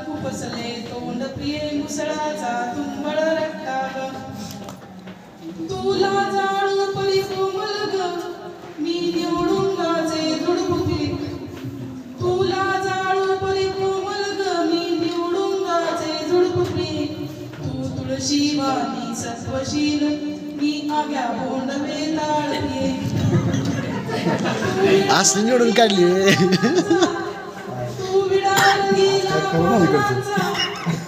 खुपसले तोंड प्रिय मुसळाचा तुंबळ रट्टा ग तुला जाळू परी कोमल ग मी निवडून गाचे धुडभुकी तुला जाळू परी कोमल ग मी निवडून गाचे धुडभुकी तू तुळशी वाणी सत्वशील मी आग्या बोंड वेताळते आज निवडून काढली तू विडाल गेला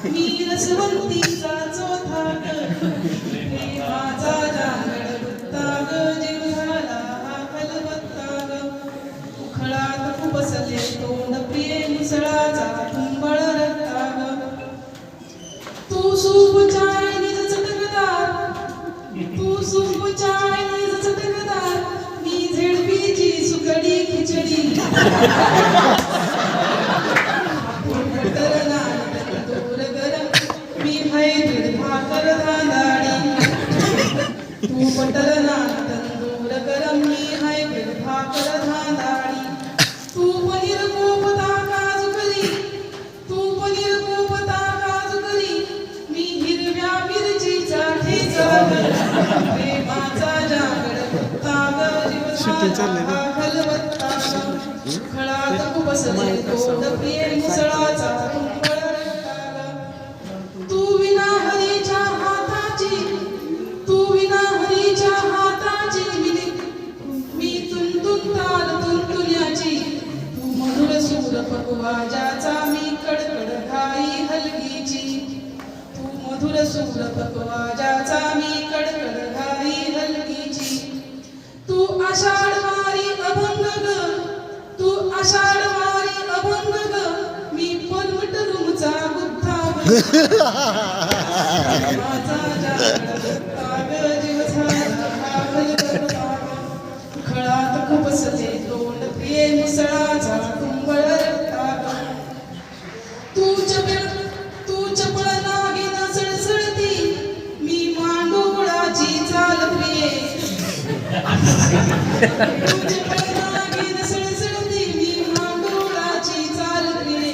मी रसवंतीचा चौथा ग प्रेमाचा जांगड गुत्ता ग जीव झाला हा कलबत्ता ग उखळात खुपसले तोंड प्रिय मुसळाचा तुंबळ रट्टा ग तू सूप चाय निज चटकदार तू सूप चाय निज चटकदार मी झेडपीची सुकडी खिचडी मी हैदर भाकर धांदाडी तू बटर नान तंदूर गरम मी हैदर भाकर धांदाडी तू पनीर कोपता काजू करी तू पनीर कोपता काजू करी मी हिरव्या मिरचीचा ठेचा प्रेमाचा जागड ताग जीवनाला खलबत्ता खळात खुपसले तोंड प्रिय मुसळाचा तुंबळ रट्टा ग तू विना हरीच्या हाताची तू विना हरीच्या हाताची मी तुंतुन ताल तुंतुल्याची तू मधुर सूर पकवाजाचा मी कडकड घाई हलगीची तू मधुर सूर पकवाजाचा मी कडकड घाई हलगीची तू आषाढ वारी अभंग ग तू आषाढ वारी अभंग ग मी पलमट रुमचा गुत्था ग माझा जागडा ग जीव झाला हा कलबत्ता ग खळात खुपसले तोंड प्रिय मुसळाचा तुंबळ रट्टा ग तू चपळ नागिन सळसळती मी मांडोळाची चाल प्रिये तू चपळ नागिन सळसळती मी मांडोळाची चाल प्रिये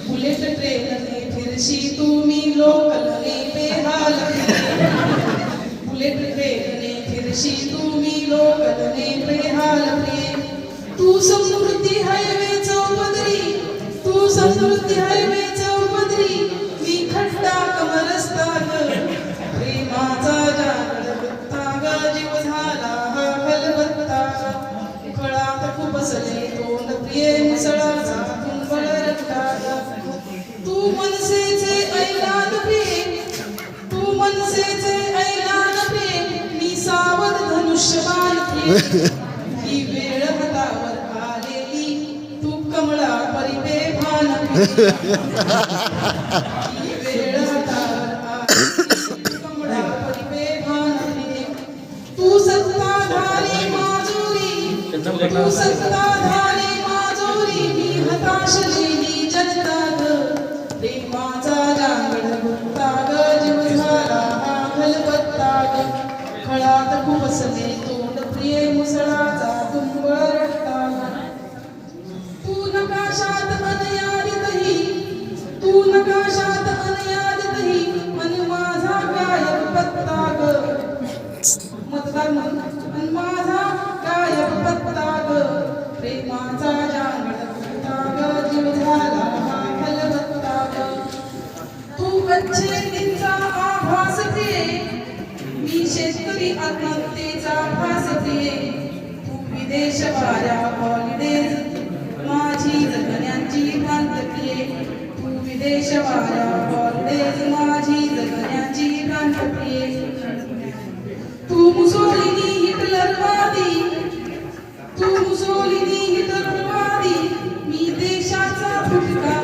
बुलेट ट्रेनने फिरशी तू मी लोकलने बेहाल प्रिये बुलेट ट्रेनने फिरशी तू मी लोकलने बेहाल प्रिये तू समृद्धी हायवे चौपदरी तू समृद्धी हायवे चौपदरी मी खड्डा कमरस्ता ग प्रेमाचा जागड गुत्ता ग जीव झाला हा कलबत्ता ग खळात खुपसले तोंड प्रिय मुसळाचा तुंबळ रट्टा ग तू मनसेचे ऐलान प्रिय तू मनसेचे ऐलान प्रिय मी सावध धनुष्यबाण प्रिय ही वेळ हातावर आलेली तू कमळा परी बेभान प्रिय ही वेळ हातावर आलेली तू कमळा परी बेभान प्रिय तू सत्ताधारी माजुरी तू सत्ताधारी माजुरी मी हताशलेली जनता ग प्रेमाचा जांगड गुत्ता ग जीव झाला हा खलबत्ता ग खळात खुपसले तोंड प्रिय मुसळाचा तुंबळ रट्टा ग तू नकाशात अनयादितही तू नकाशात अनयादितही मन माझा गायब पत्ता ग मतदार मन माझा गायब पत्ता ग प्रेमाचा जांगड गुत्ता ग जीव झाला हा खलबत्ता ग तू अच्छेतीचा आभास प्रिये मी शेतकरी आत्महत्येचा भास प्रिये तू विदेश वाऱ्या हॉलिडेज माझी जगण्याची भ्रांत प्रिये तू विदेश वाऱ्या हॉलिडेज माझी जगण्याची भ्रांत प्रिये तू मुसोलिनी हिटलरवादी तू मुसोलिनी हिटलरवादी मी देशाचा फुटका